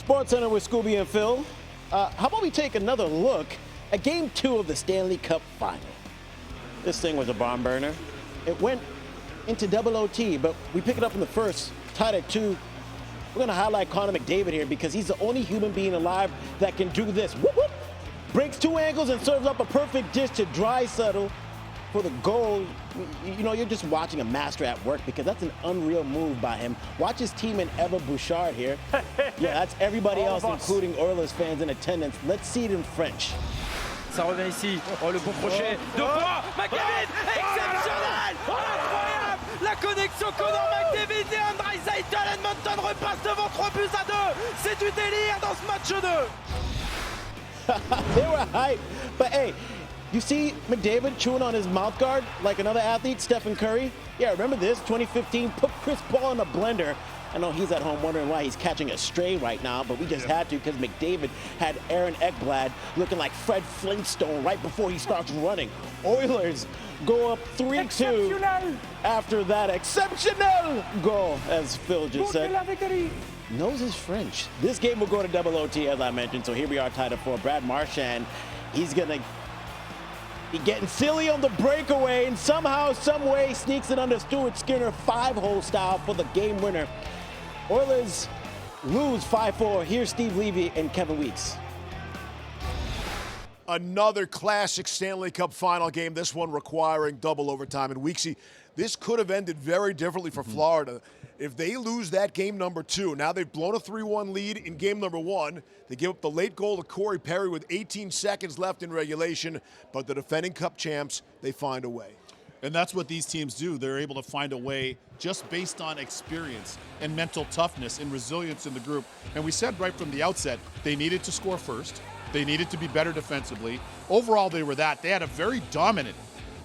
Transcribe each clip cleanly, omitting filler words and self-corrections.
SportsCenter with Scooby and Phil. How about we take another look at Game 2 of the Stanley Cup Final? This thing was a barn burner. It went into double OT, but we pick it up in the first, tied at 2. We're going to highlight Connor McDavid here because he's the only human being alive that can do this. Whoop, whoop. Breaks 2 angles and serves up a perfect dish to Draisaitl for the goal. You know, you're just watching a master at work because that's an unreal move by him. Watch his teammate Eva Bouchard here. Yeah, that's everybody else, including Oilers fans in attendance. Let's see it in French. Ça revient ici. Oh, le bon crochet. De fois. McDavid. Exceptionnel. Incroyable. La connexion Connor McDavid et un Draisaitl. Edmonton repasse devant 3-2. C'est du délire dans ce match 2. They were hyped. But hey, you see McDavid chewing on his mouth guard like another athlete, Stephen Curry? Yeah, remember this? 2015, put Chris Paul in a blender. I know he's at home wondering why he's catching a stray right now, but we just had to because McDavid had Aaron Ekblad looking like Fred Flintstone right before he starts running. Oilers go up 3-2 after that exceptional goal, as Phil just said. Knows his French. This game will go to double OT, as I mentioned, so here we are tied at 4. Brad Marchand, he's going to be getting silly on the breakaway and somehow, some way sneaks it under Stuart Skinner 5-hole style for the game winner. Oilers lose 5-4. Here's Steve Levy and Kevin Weekes. Another classic Stanley Cup Final game, this one requiring double overtime. And Weeksy, this could have ended very differently for Florida. If they lose that game number 2, now they've blown a 3-1 lead in game number 1. They give up the late goal to Corey Perry with 18 seconds left in regulation, but the defending Cup champs, they find a way. And that's what these teams do. They're able to find a way just based on experience and mental toughness and resilience in the group. And we said right from the outset, they needed to score first. They needed to be better defensively. Overall, they were that. They had a very dominant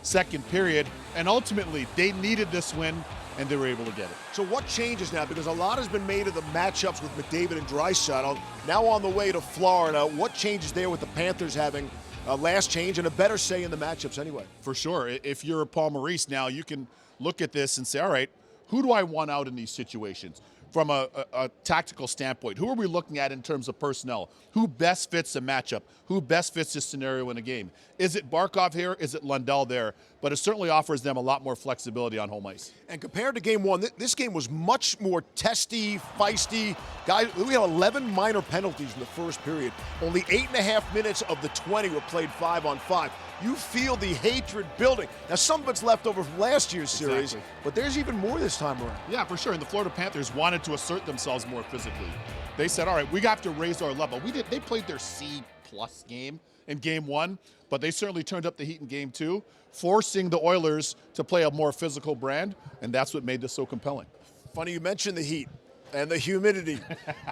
second period, and ultimately, they needed this win, and they were able to get it. So what changes now? Because a lot has been made of the matchups with McDavid and Draisaitl. Now on the way to Florida, what changes there with the Panthers having a last change and a better say in the matchups anyway? For sure. If you're Paul Maurice now, you can look at this and say, all right, who do I want out in these situations? From a tactical standpoint, who are we looking at in terms of personnel? Who best fits the matchup? Who best fits this scenario in a game? Is it Barkov here? Is it Lundell there? But it certainly offers them a lot more flexibility on home ice. And compared to game 1, this game was much more testy, feisty. Guys, we had 11 minor penalties in the first period. Only 8.5 minutes of the 20 were played 5-on-5. You feel the hatred building. Now, some of it's left over from last year's series, but there's even more this time around. Yeah, for sure. And the Florida Panthers wanted to assert themselves more physically. They said, all right, we have to raise our level. They played their C-plus game in game 1, but they certainly turned up the heat in game 2, forcing the Oilers to play a more physical brand, and that's what made this so compelling. Funny you mentioned the heat and the humidity.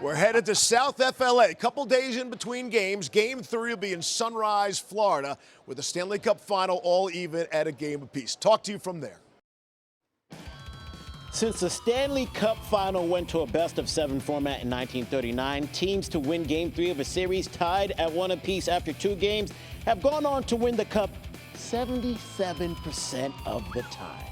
We're headed to South FLA. A couple days in between games. Game 3 will be in Sunrise, Florida, with the Stanley Cup Final all even at a game apiece. Talk to you from there. Since the Stanley Cup Final went to a best-of-7 format in 1939, teams to win Game 3 of a series tied at 1 apiece after 2 games have gone on to win the Cup 77% of the time.